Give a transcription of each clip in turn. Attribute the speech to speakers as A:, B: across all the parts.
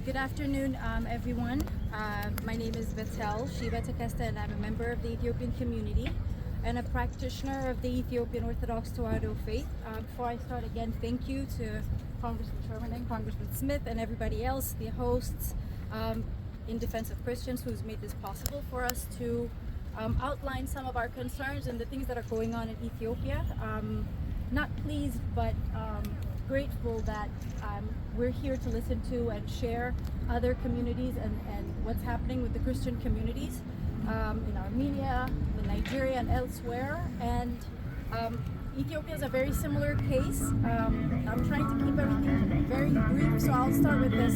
A: Good afternoon, everyone. My name is Betel, Sheba Tekeste, and I'm a member of the Ethiopian community and a practitioner of the Ethiopian Orthodox Tewahedo faith. Before I start, again, thank you to Congressman Sherman and Congressman Smith and everybody else, the hosts in defense of Christians, who's made this possible for us to outline some of our concerns and the things that are going on in Ethiopia. Not pleased, but grateful that we're here to listen to and share other communities and what's happening with the Christian communities in Armenia, in Nigeria, and elsewhere. And Ethiopia is a very similar case. I'm trying to keep everything very brief, so I'll start with this.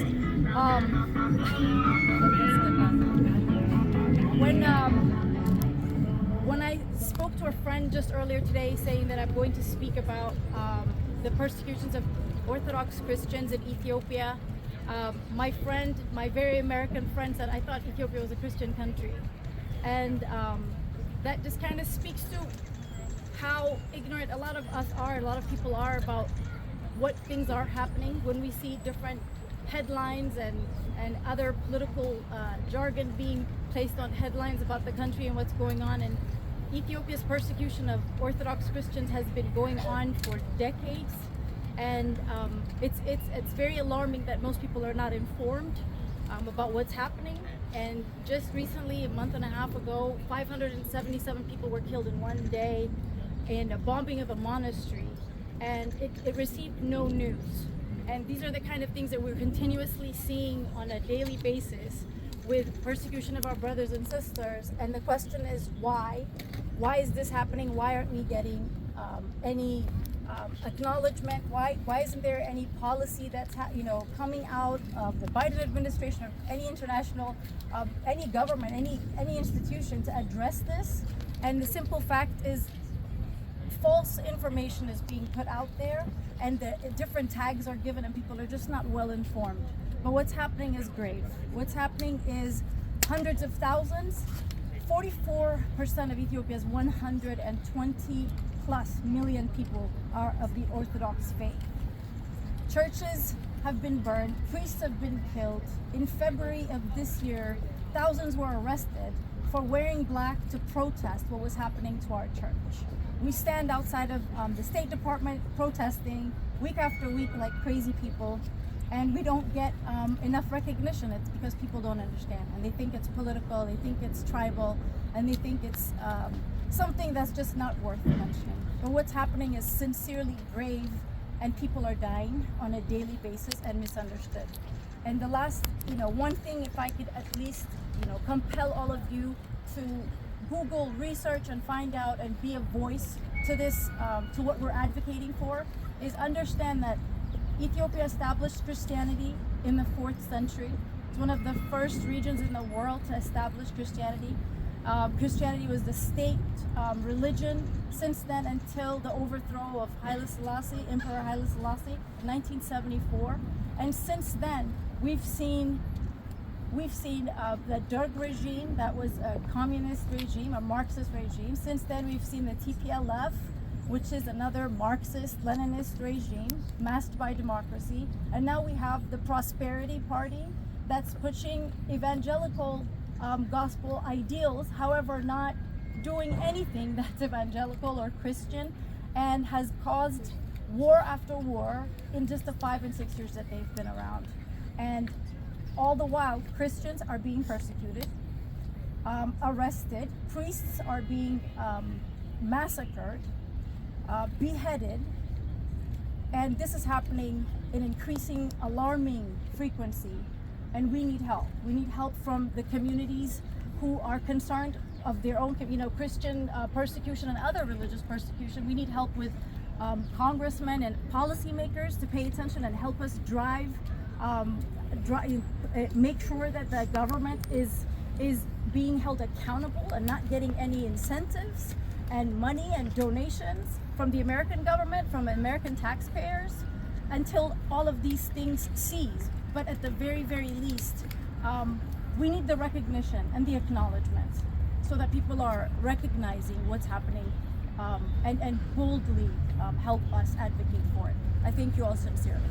A: When I spoke to a friend just earlier today saying that I'm going to speak about the persecutions of Orthodox Christians in Ethiopia, my very American friend said, I thought Ethiopia was a Christian country. And that just kind of speaks to how ignorant a lot of us are, a lot of people are about what things are happening when we see different headlines and other political jargon being placed on headlines about the country and what's going on. And Ethiopia's persecution of Orthodox Christians has been going on for decades, and it's very alarming that most people are not informed about what's happening. And just recently, a month and a half ago, 577 people were killed in one day in a bombing of a monastery, and it received no news. And these are the kind of things that we're continuously seeing on a daily basis with persecution of our brothers and sisters. And the question is, why? Why is this happening? Why aren't we getting any acknowledgement? Why isn't there any policy that's coming out of the Biden administration or any international, any government, any institution to address this? And the simple fact is, false information is being put out there, and the different tags are given, and people are just not well informed. But what's happening is grave. What's happening is hundreds of thousands. 44% of Ethiopia's 120 plus million people are of the Orthodox faith. Churches have been burned, priests have been killed. In February of this year, thousands were arrested for wearing black to protest what was happening to our church. We stand outside of the State Department protesting week after week like crazy people, and we don't get enough recognition. It's because people don't understand, and they think it's political, they think it's tribal, and they think it's something that's just not worth mentioning. But what's happening is sincerely grave, and people are dying on a daily basis and misunderstood. And the last, one thing, if I could at least, compel all of you to Google, research, and find out and be a voice to this, to what we're advocating for, is understand that Ethiopia established Christianity in the 4th century. It's one of the first regions in the world to establish Christianity. Christianity was the state religion since then until the overthrow of Emperor Haile Selassie in 1974. And since then, we've seen the Derg regime, that was a communist regime, a Marxist regime. Since then, we've seen the TPLF, which is another Marxist, Leninist regime, masked by democracy. And now we have the Prosperity Party that's pushing evangelical gospel ideals, however, not doing anything that's evangelical or Christian, and has caused war after war in just the 5 and 6 years that they've been around. And all the while, Christians are being persecuted, arrested, priests are being massacred, beheaded, and this is happening in increasing, alarming frequency. And we need help. We need help from the communities who are concerned of their own, Christian persecution and other religious persecution. We need help with congressmen and policymakers to pay attention and help us make sure that the government is being held accountable and not getting any incentives and money and donations from the American government, from American taxpayers, until all of these things cease. But at the very, very least, we need the recognition and the acknowledgement so that people are recognizing what's happening and boldly help us advocate for it. I thank you all sincerely.